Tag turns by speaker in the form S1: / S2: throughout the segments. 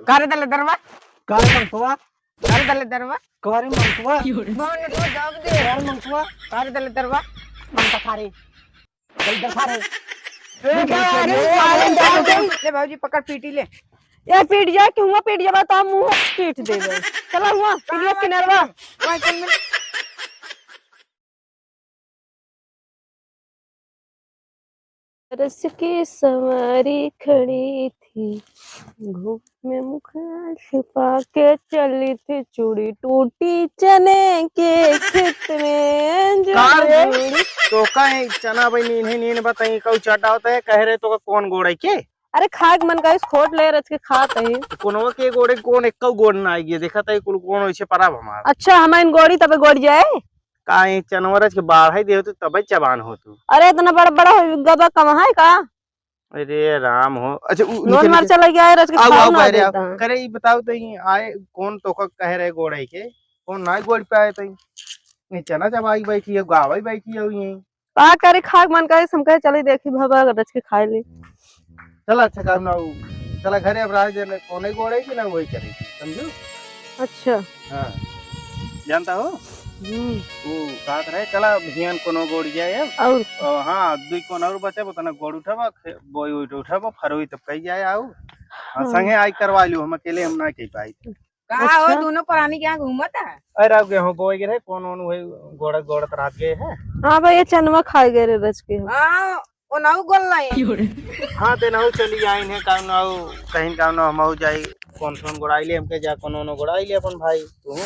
S1: कारे दले दरवा
S2: कारे मंगतवा
S1: कारे दले दरवा
S2: कारे मंगतवा
S1: बोन तो जवाब दे
S2: कारे मंगतवा
S1: कारे दले दरवा
S2: मंगता खारे दल दल खारे
S1: ले भाजी पकड़ पीटी ले
S3: यार पीट जा क्यों पीट जा बता मुंह पीट दे गए चला हुआ पीलियो किनारवा
S1: वहां चल मिल
S3: रस की सवारी खड़ी थी घूम में मुख छिपा के चली थी चूड़ी टूटी चने के खेत में जो जुड़ी।
S2: तो कहीं चना भाई नीन नीन बताई कऊ चाटा होता है कह रहे तो कौन गोड़े के
S3: अरे खाक मन का इस खोट ले रच के खात है
S2: कोनो के गोड़े कौन एक गोड़ ना आएगी देखा था कुल कौन वैसे पराब हमार
S3: अच्छा हम इन गोड़ी तबे गोड़ जाए
S2: काहे चनवरज के बाढ़ दे तो तब चबान हो तू
S3: अरे इतना बड़ा बड़ा गबा कम है का
S2: अरे राम हो अच्छा
S3: नोन मरचा लग गया है रच के
S2: आओ
S3: खाओ
S2: आओ
S3: ना
S2: कह रहे
S3: देता
S2: आओ। करे ये बताओ तो ये आए कौन तो का कह रहे गोड़े के कौन ना गोड़ पे आए तो ये चना चबाई बैठी है गावाई बैठी है ये
S3: का करे खाक मन का हम कहे चले देखी भबा रच के खाए ले
S2: चल अच्छा काम ना चला घरे अब राज जन कोने गोड़े की ना वही करे समझो
S3: अच्छा
S2: हां जानता हो वो का करे चला भियान कोनो गोड़ जाए
S3: और
S2: हां दुई कोन और बचे बतना गोड़ उठावा बोई उठावा फरोई तब कही जाए आऊ संगे आई करवा लियो हम अकेले हम ना कह पाई
S1: का हो दोनों प्राणी क्या घूमत है
S2: अरे अब गेहूं बोई गिरे कौन वही गोड़ा गोड़ा रात गए है
S3: हाँ भाई ये चनवा खाए गए रे रच के
S1: हां ओ नाउ गोल नहीं
S2: हां ते नाउ चली आई है काम नाउ कहीं काम ना हम जाई कौन गोड़ाई ले हमके जा कोनो गोड़ाई ले अपन भाई तू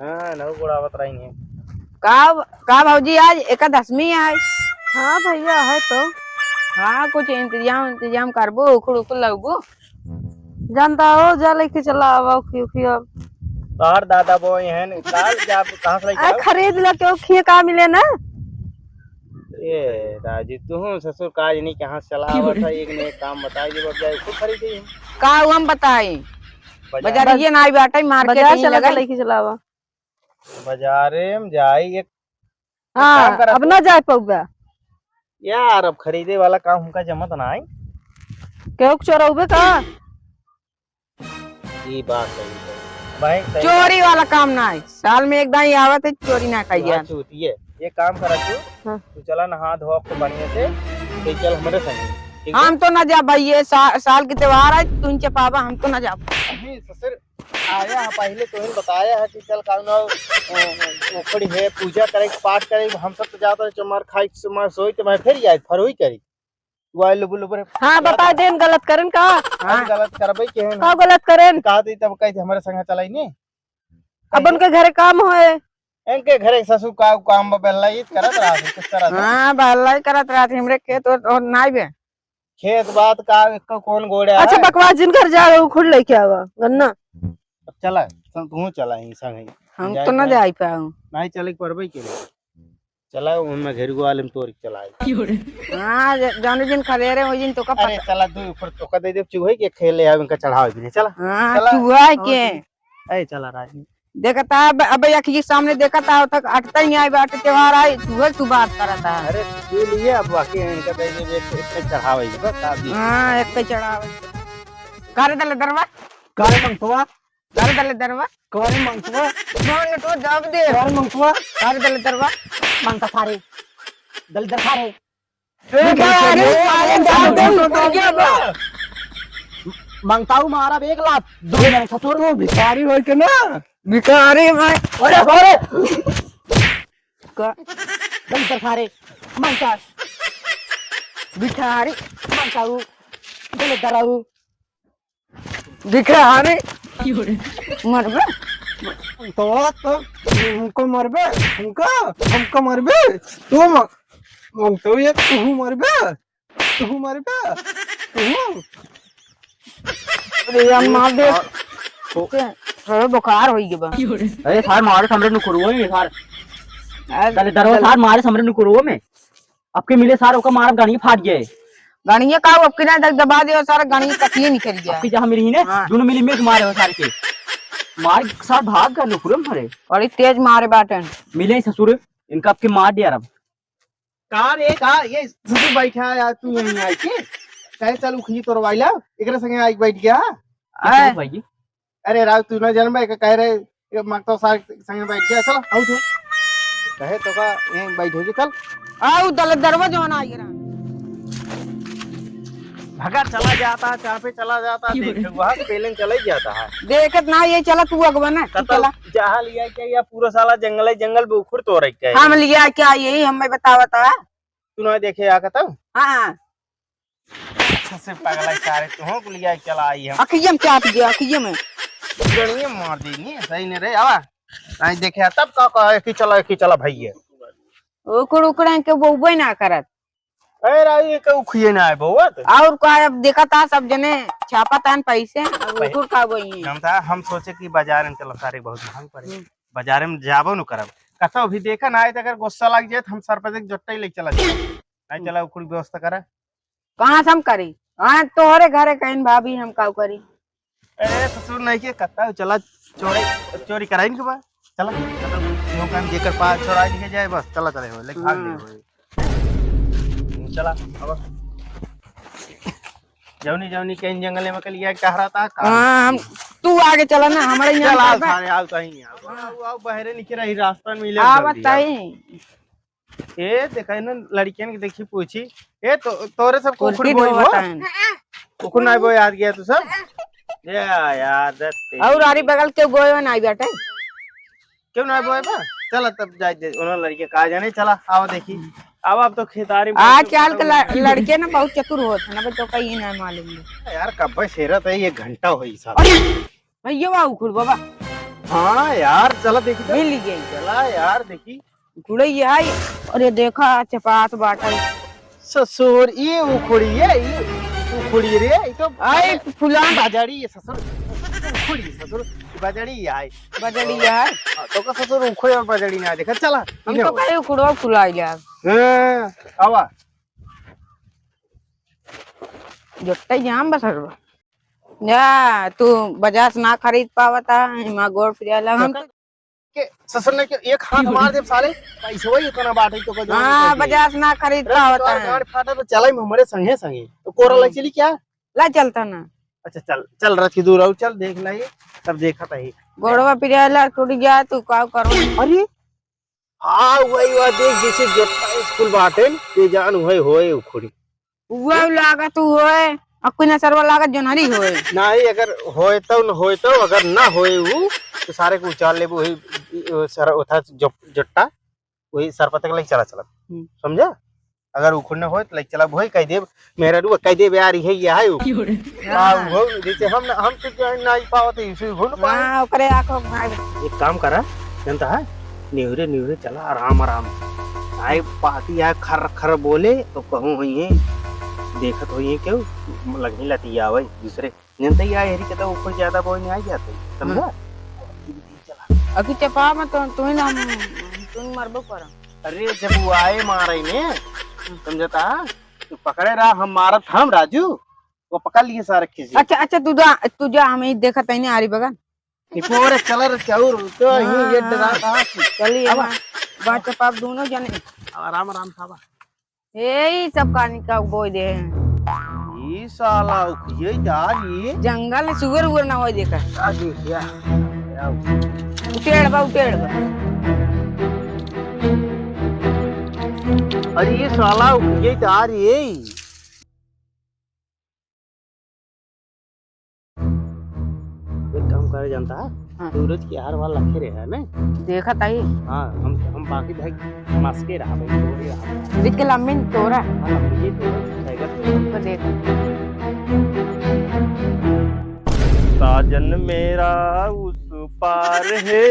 S2: हां नाउ गोड़ावत रही है
S1: का भौजी आज एकादशमी है
S3: हाँ भैया है तो
S1: हाँ कुछ इंतजाम करबो उखड़ उखड़ लगबो
S3: जानता हो जा लेके चला आवा खियो
S2: तार दादा बोय हैं काल जा कहां से लेके
S3: खरीद ला क्यों खिए का मिले ना
S2: ए राजी तू ससुर काज नहीं कहां से चला आवा था एक ने एक काम बताई दे बब जाए खुद खरीदे
S1: का हम बताई बाजार ये ना बाटे मार्केट
S3: बाजार
S1: ही
S3: चला
S1: लगा
S3: लेके चला आवा
S2: बाजारे में जाई एक
S3: हाँ अब ना जाए पौगा
S2: यार अब खरीदे वाला काम हमका जमत ना आई
S3: क्यों चोरौबे का
S2: ये बात सही है भाई सही
S1: चोरी वाला काम ना है साल में एक दाई आवत है चोरी ना खाई
S2: बात होती है ये काम करा
S3: हाँ।
S2: तू चला नहा धो के बढ़िया से तो चल हमारे संग ठीक है
S1: हम तो ना जा भाई ये साल के त्योहार है तुम चपावा हम तो ना जा
S2: नहीं ससुर आया है पहले तो ही बताया है कि चल काउना ओखड़ी है पूजा करे पाठ करे हम सब तो जाता है चमार खाई चमार सोई तो मैं फिर जाए फरोई करी वाई लुबु लुबु
S3: हाँ बता देन गलत करन का
S2: हां गलत करबई के है
S3: का गलत करन
S2: कहा दी तब कहे हमारे संग चलाई ने
S3: अब उनके घरे काम होए
S2: इनके घरे ससुर का काम बेला ये करत रहा है कुछ करत
S1: हां भलाई करत रात हमरे खेत और नाई बे
S2: खेत बात का कौन गोड़े
S3: अच्छा बकवास जिन घर जा रहे हो खुद लेके आवा गन्ना
S2: चला तू चला ही संग
S1: हम तो ना जा पाऊं
S2: नहीं चले परबई के चला उनमें घर वाले में तोड़ के चलाए
S1: हां जाने दिन खले रे ओइ दिन तो का
S2: अरे चला तू ऊपर तो का दे दे चुहे के खेले आवे इनका चढ़ावे भी चला
S1: हां चुहा के
S2: ए चला राज
S1: देखता अब अखी सामने देखता तक अटता ही आई बाटे त्योहार आई सुबह तू बात करता
S2: अरे तू लिए अब बाकी इनका दे दे एक चढ़ावे बस अभी
S1: हां एक पे चढ़ावे कर दले दरवा
S2: कारे मंगतवा
S1: कर दले दरवा
S2: कारे मंगतवा
S1: बोन तो जवाब दे
S2: कारे मंगतवा
S1: कर दले दरवा
S2: मंगता खारे दल दल खारे मंगताऊ मारा 1 लाख दो जने ससुर वो भिखारी होय के ना
S1: भिखारी भाई
S2: अरे अरे दल दल खारे मंगता
S1: भिखारी
S2: मंगताऊ दल दराऊ
S1: भिखारी मरबे
S2: तो हमको मरबे हमको मरबे तुम मंगताऊ ये तू मरबे
S1: अरे मार दे अरे बुखार होई गेबा
S4: अरे सार मारे समरे नु करो ये सार चले दरवा सार मारे समरे नु करो में आपके मिले सार ओका मार गाड़ी फाट गए
S1: गाड़ियां का अब किना तक दबा दियो सारा गाड़ी कटिए निकल गया
S4: आपकी जहां मेरी ने दोनों मिली में मारे हो सार के मार सार भाग गए नुकुरम भरे
S1: बड़ी तेज मारे बाटन
S4: मिले ससुर इनका आपके मार दिया अब
S2: कार एक आ ये ससुर बैठा है तू यहीं आई के कहे चल उखी तोरवाइला एकरे संगे आई बैठ गया
S1: आए
S4: भाई जी
S2: अरे राव तू ना जन्म है कह रहे ये मांगता सारे संग बैठ गया चल आओ तू कहे तो का यहीं बैठ होगी चल
S1: आओ दरवाजा ना आई रहा
S2: भगा चला जाता है चाह पे चला जाता है देख वहां पहले चला ही जाता है
S1: देखत ना ये चला तू अगवाना तू चला
S2: जहाँ लिया क्या या पूरा साला जंगल है जंगल में उखड़ तो रख
S1: हम लिया क्या यही हमें बतावता
S2: तू ना देखे आ कहता
S1: हाँ
S2: सबसे पगला सारे तू हो लिया चला आई हम
S1: अखियम चाप दिया अखियम
S2: गणिए मार देनी सही नहीं रे आवा नहीं देखे तब का कहे कि चला भैया
S1: उकड़ के वो ना करत
S2: अरे राव ये कहू खुए ना है बहुत
S1: और का अब देखा था सब जने छापा तान पैसे अब उकुड़ का वही
S2: हम सोचे कि बाजार में चलो सारे बहुत महंग पड़े बाजार में जाबो न करब कतो अभी देखा ना आए तो अगर गुस्सा लग जाए तो हम सर पे जट्टा ही लेके चला जाए नहीं चला उकुड़ व्यवस्था करा
S1: कहाँ से हम करी हाँ तोहरे घरे कहीं भाभी हम का करी
S2: अरे ससुर नहीं के कत्ता चला चोरी कराई के बाद चला नो काम जेकर पास चोरा लेके जाए बस चला चले हो लेके भाग ले चला अब जौनी कहीं जंगल में लिया कह रहा था
S1: हाँ हम तू आगे चला ना हमारे
S2: चल
S1: यहाँ
S2: आओ सारे आओ कहीं आओ बहरे निकल रही रास्ता में मिले ए देखा ना लड़कियन की देखी पूछी ए तो तोरे सब कुकुर बोई हो कुकुर नहीं बोई याद गया तू सब ये याद
S1: और आरी बगल के गोयो नहीं बैठे
S2: क्यों नहीं बोए बा चला तब जाए उन्होंने लड़के कहा जाने चला आओ देखी अब तो खेतारी
S1: आज चाल के लड़के ना बहुत चतुर होते ना तो कहीं नहीं मालूम
S2: यार कब शेरत है ये घंटा हुई साहब
S1: भैया वाह उखुड़ बाबा
S2: हाँ यार चला देखी
S1: मिल गई
S2: चला यार देखी
S1: उखुड़े ये आई अरे देखा चपात बाटा
S2: ससुर ये उखुड़ी है ये उखुड़ी रे ये तो
S1: आई फुलान
S2: बाजारी है ससुर उखुड़ी ससुर बाजारी है
S1: बजड़ी है
S2: तो का ससुर उखुड़ी और बाजारी ना देखा चला
S1: हम तो कहे उखुड़वा फुलाई जा
S2: हां आवा
S1: जोट्टा जाम बसरवा या तू बाजार से ना खरीद पावता हिमा गोड़ पियाला हम
S2: के ससुर ने के एक हाथ मार दे साले पैसे वही इतना बाटे तो को
S1: हां बाजार से ना खरीद पावता
S2: गाड़ी फाटा तो चलाई में हमारे संगे संगे तो कोरा लग चली क्या
S1: ला चलता ना
S2: अच्छा चल रथी दूर आओ चल देख लाइए तब देखा था ही
S1: गोड़वा पियाला टूट गया तू का करो
S2: अरे हाँ वही देख जैसे जट्टा स्कूल बाटे ये जान होए उखड़ी
S1: वो लागत होए अकुई ना सरवा लागत जोनहरी होए
S2: नहीं अगर होए तो अगर ना होए वो तो सारे को उचाल ले वही सर उठा जट्टा वही सर पतक लग चला समझा अगर उखड़ न होए तो लग चला वही कह दे मेरा रू कह दे यार है ये है वो जैसे हम तो नहीं पावत इसे हो न पाए
S1: हां ओकरे आंखों भाई
S2: एक काम करा जानता है नेहरे चला आराम आए पार्टी आए खर बोले तो कहूं हुई है देखत हुई है क्यों लगनी लती आवे दूसरे जनता ही आए हरी कहता ऊपर ज्यादा बोल नहीं आ जाते समझा
S1: अभी चपा में तो तू ना तू मरबो कर
S2: अरे जब वो आए मारे ने समझता तू पकड़े रहा हम मारत हम राजू वो पकड़ लिए सारे किसी
S1: अच्छा तू जा हमें देखत नहीं आ रही बगन
S2: पूरे कलर चाउर तो ये डरा था
S1: चलिए बा चपा दोनों जने
S2: आराम था
S1: ए सब कहानी का बोल दे
S2: ये साला ये यार ये
S1: जंगल सुगर उगर ना हो देखा
S2: आगे क्या
S1: उटेड़ बा
S2: अरे ये साला ये यार ये काम करे जानता है सूरज की हार वाला लखे रहे है ना
S1: देखा ताई
S2: हां हम बाकी भाई मास्के रहा भाई थोड़ी रहा
S1: दिख लम्बिन तोरा
S2: ये तो टाइगर
S1: देख
S2: साजन मेरा उस पार है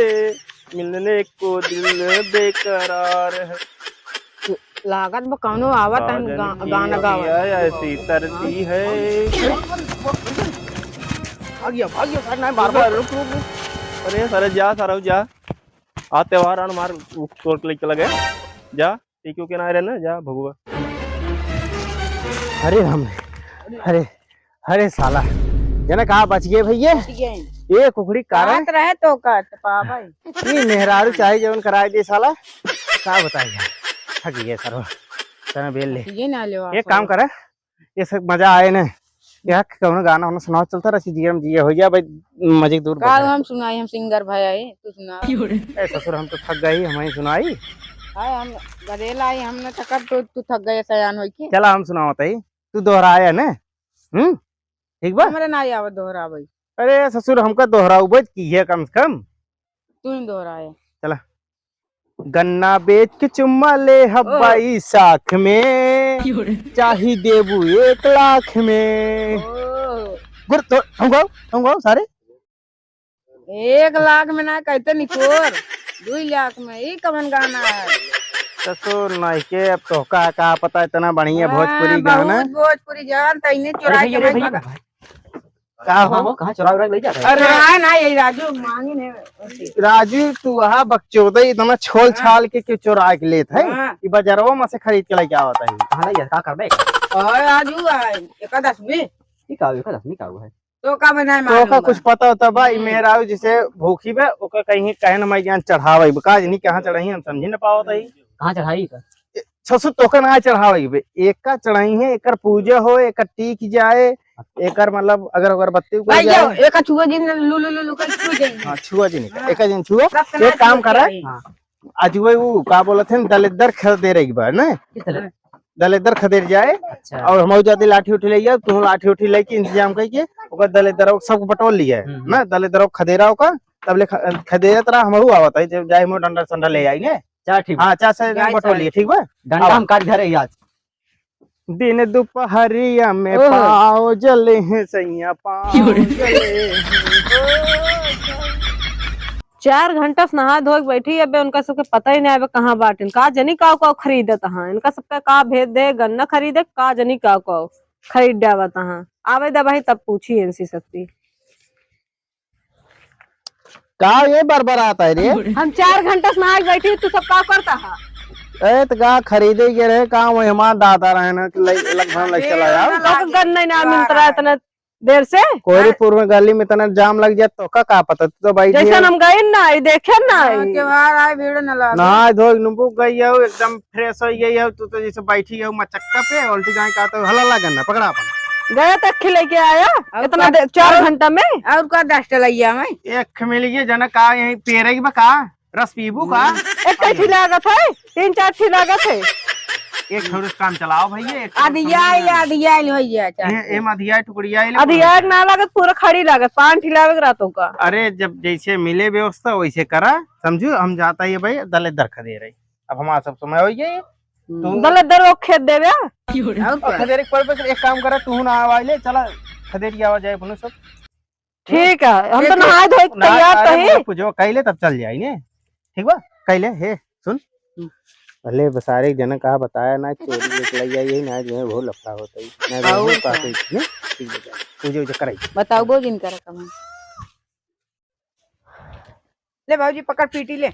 S2: मिलने को दिल बेकरार है
S1: लागत बा कौनो आवत गाना गावा
S2: ऐसी तरती है भागियो सर ना बार रुक अरे सर जा सारा जा आ त्योहार आन मार तोड़ के लेके लगे जा ठीक क्यों के ना रहना जा भगवा अरे हम अरे साला जना कहा बच गए भैया ये कुकड़ी कारण
S1: रहे तो का पा भाई
S2: ये मेहरारू चाहे जवन कराए दे साला का बताइए थक गए सर तना बेल ले
S1: ये ना ले
S2: एक काम करे ये सब मजा आए ना क्या कौन गाना होना सुनाओ चलता रसी जीएम जी हो गया भाई मजे दूर
S1: का हम सुनाई, हम सिंगर भाई आए, तू सुना।
S2: ए ससुर हम तो थक गई, हमें सुनाई।
S1: हाय हम गदेला आई, हमने थका तो तू थक गए सयान होई की।
S2: चला हम सुनाओ तई, तू दोहराया ना। ठीक बा।
S1: हमरे ना आवे दोहरा भाई,
S2: अरे ससुर हमका दोहराऊ बज की है कम से कम।
S1: तू ही दोहराए।
S2: चला। गन्ना बेच के चुम्मा ले हब्बाई साख में, चाही देबू 1 लाख में। गुर तो हम गाओ सारे
S1: 1 लाख में ना कहते निकोर, 2 लाख में ई कवन गाना है।
S2: ससुर नहीं के अब तो का पता इतना बढ़िया भोजपुरी गाना।
S1: भोजपुरी जान तइने चुराए के भाई
S2: का हो
S4: कहाँ चुरा ले जा रहा है?
S2: अरे
S1: ना ना ये राजू मांगी ने
S2: राजू तू वहाँ बकचोदे इतना छोल छाल के क्यों चुरा के लेत है कि बाजारवा में से खरीद के लेके आवत है।
S4: कहाँ ले जा का कर बे?
S1: और राजू आए एकादश में
S4: ये का है
S1: तो का बनाए
S2: तो
S1: मालूम
S2: का कुछ पता होता बा मेरा जिसे भूखी बे ओका कहीं कहन मैं ज्ञान चढ़ावे बका जनी कहां चढ़ाई हम समझ न पावत है।
S4: कहाँ चढ़ाई का?
S2: ससुर तोका ना चढ़ावे बे एका चढ़ाई है, एकर पूजा हो, एकर टीक जाए, एकर मतलब अगर अगरबत्ती को
S1: भाई
S2: जाए।
S1: जाओ एक छुआ जिन लू लू लू कर छुआ जाए।
S2: हां छुआ जी नहीं एक दिन छुआ एक काम कर रहा आज वो का बोलत है दलिद्दर खरीदे रही बा ना,
S4: किस तरह?
S2: दलिद्दर खरीद जाए
S4: अच्छा
S2: और हम जाती लाठी उठी ले जाओ, तू लाठी उठी लेके इंतजाम करके ओकर दलिद्दर सब बटोल लिया ना, दलिद्दर खदेरा ओका तब ले खदेरा तरह हमहू आवत है जब जाए मो डंडा संडा ले आई ने।
S4: चल ठीक
S2: हां चार से बटोल लिए ठीक बा।
S4: डंडा हम काट घर है आज।
S2: दिन दोपहरिया में पाँव जले हैं सैया पाँव जले।
S3: 4 घंटा से नहा धो के बैठी अबे उनका सबके पता ही नहीं आवे कहाँ बाटे का जनी का खरीदत हाँ इनका सबका का भेज दे गन्ना खरीदे का जनी का खरीद डावत हाँ आवे दे भाई तब पूछी इनसी सकती।
S2: का ये बरबराता है रे?
S3: हम 4 घंटा से नहा के बैठी तू सब का करता हा?
S2: ए तो का खरीदे के रहे का मेहमान दादा रहे ना लगभग लग चला यार
S3: तो गन्ना ही ना मिलता रहा इतना देर से।
S2: कोहरीपुर में गली में इतना जाम लग जाए तो का पता तो भाई
S3: जैसे हम गए ना देखे ना
S1: त्योहार आए भीड़ न लगा
S2: नहा धो नुबू गई हो एकदम फ्रेश हो गई हो तू तो जैसे बैठी हो मचक्का पे उल्टी जाए का तो हला लगन पकड़ा अपन
S3: गया तक खिले के आया इतना 4 घंटा में
S1: और का 10 टलैया में
S2: एक मिल गई जना का यही पेरे की बका रस पीबू का
S3: एक कैसी लागत है 3-4 थी लागत है
S2: एक थोड़ा काम चलाओ भैया
S1: आधिया भैया
S2: एम अधिया टुकड़िया
S3: अधिया ना लागत पूरा खड़ी लागत 5 थी लागत रातों का।
S2: अरे जब जैसे मिले व्यवस्था वैसे करा समझू हम जाता है भाई दले दरख दे रही अब हमारा सब समय हो गया
S3: दले दर खेत देवे
S2: खदेरे पर एक काम करा तू ना आवाज ले चला खदेरी आवाज जाए अपने सब
S3: ठीक है हम तो नहा धो तैयार तो है
S2: पूजो कहले तब चल जाई ने ठीक बा कहले हे सुन पहले बसारे जन कहा बताया ना चोरी निकल जाई ना जो है वो लफड़ा होता है ना वो पाते ने ठीक है पूजो जो कराई
S1: बताओ वो जिन करा कम ले बाबूजी पकड़ पीटी ले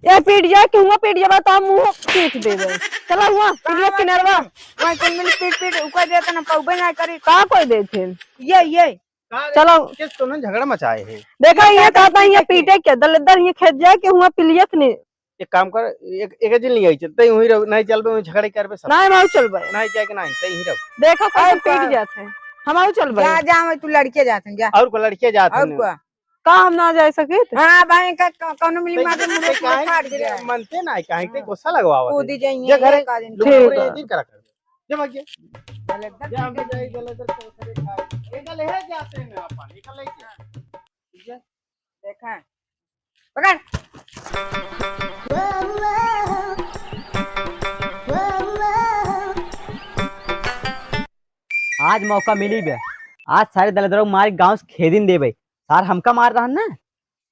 S3: ये पीट जाए कि हुआ पीट जाए तो मुंह पीट देवे चला हुआ पीट किनारवा
S1: वहां कोई मिल पीट उका देता ना पौबे ना करी
S3: का कोई दे थे
S1: ये
S3: चलो
S2: किस तो ना झगड़ा मचाए है
S3: देखा ये कहता ये पीटे के दलदर ये खेत जाए कि हुआ पिलियत ने
S2: एक काम कर एक दिन नहीं आई चलते वही रहो नहीं चल बे झगड़े कर बे सब
S3: नहीं मैं चल बे
S2: नहीं जाए कि नहीं तई ही रहो
S3: देखो कैसे पीट जाते हैं हम आउ चल बे
S1: जा जा मैं तू लड़के जाते जा
S2: और को लड़के जाते
S1: और
S2: हैं
S1: का
S3: का हम ना जा सके
S1: हां भाई का कोनो मिली मार मुंह फाड़ दे
S2: मनते ना काहे के गुस्सा लगवावत
S1: कूदी जाइए
S2: ये घरे
S1: का दिन
S2: ठीक है दिन करा कर जब आ गया जा हम जाई गले तर करे खाए एकल है जाते हैं अपन एकल है
S1: देखा पकड़
S4: आज मौका मिली बे आज सारे दलदरों मार गांव से खेदिन दे भाई सार हमका मार रहा ना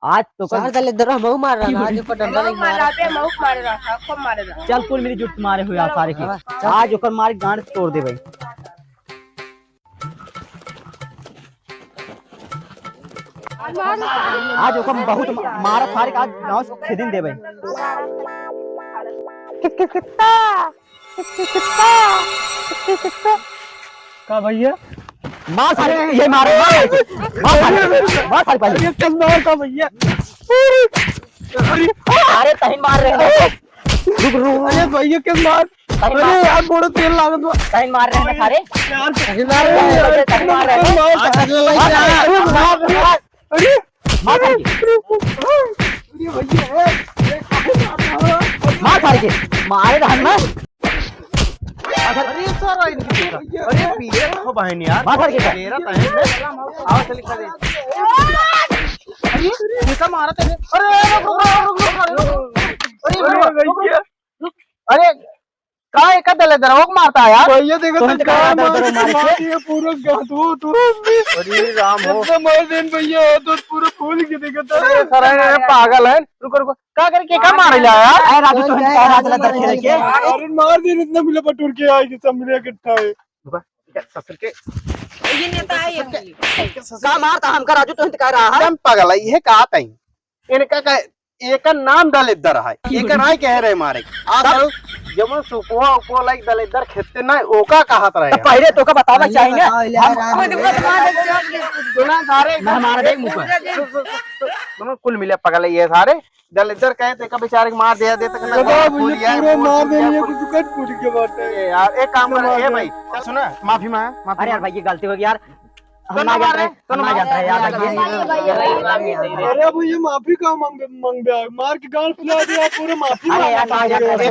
S4: आज तो
S3: सारे दलदरों मऊ मार रहा आज ऊपर डंडा नहीं मार रहा
S1: मऊ मार रहा था खूब मार रहा
S4: चल कुल मेरी जुट मारे हुए सारे के आज ओकर मार गांड तोड़ दे भाई आज ओकर बहुत मारा सारे का गांव से खेदिन दे भाई
S2: का भैया
S4: मार सारे ये मारो मार सारे पहले
S2: किस मार का भैया
S4: अरे तही मार रहे हैं
S2: अरे भैया किस मार
S4: कहीं
S2: अरे यार बड़ा तेल लागत बा
S4: कहीं मार रहे हैं सारे
S2: कहीं मार रहे हैं
S4: कहीं मार रहे हैं
S2: अरे
S4: मार सारे के मार सारे के मारे रहन ना
S2: अरे सर इनकी अरे पीले हो बहन यार
S4: मार सारे के
S2: मेरा तहन आओ चल खा दे अरे ये का मारा तेरे अरे अरे का एक दले दरोग मारता है यार भैया देखो तो का मारती है पूरा गांठ तू अरे राम हो तो मार देन भैया तो पूरा फूल के देखता है सर पागल है रुको रुको का करके का मार लिया यार
S4: अरे राजू तो हिंद राज लदर खेल के
S2: अरे मार देन इतना मिला पटूर के आई कि सब मिले इकट्ठा है ससुर के
S1: ये नेता है
S4: का मारता हमका राजू तो हिंद कह रहा है
S2: एकदम पागल है ये का तई इनका का एक नाम दलिद्दर है एक नहीं कह रहे मारे आ करो जब सुपोआ उपो लाइक दलिद्दर खेते ना ओका कहत रहे
S4: पहले तो का बतावा चाहिए
S2: सुना सारे
S4: मैं मार दे मुंह पर
S2: दोनों कुल मिले पागल है ये सारे दलिद्दर कहे थे का बेचारे को मार दिया देते ना पूरा मार देंगे कुछ कट पूछ के बात है यार एक काम कर ए भाई सुना माफी मांग
S4: अरे यार भाई ये गलती हो गई यार हम ना जान रहे यार
S2: अरे अब ये माफी का मांग मार के गाल फुला दिया पूरा माफी
S4: अरे यार ना जान रहे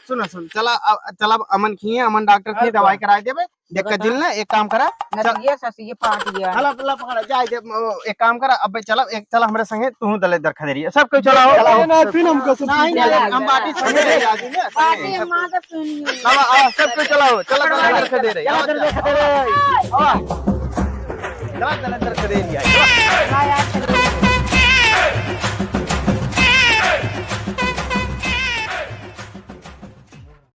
S2: सुना सुन चला अमन खिए अमन डॉक्टर की दवाई कराए देबे देख के दिल ना एक काम करा
S1: नसिया ससिए फाट गया
S2: हला हला पकड़ा जाए दे एक काम करा अब चला एक चला हमरे संगे तू दले दर खदेरी सब कोई चलाओ ना फिर हमको नहीं हम बाटी संगे ले जा देंगे
S1: पार्टी मां का सुनिए
S2: चला सब कोई चलाओ चला दले दर खदेरे चला दले दर खदेरी
S1: हां यार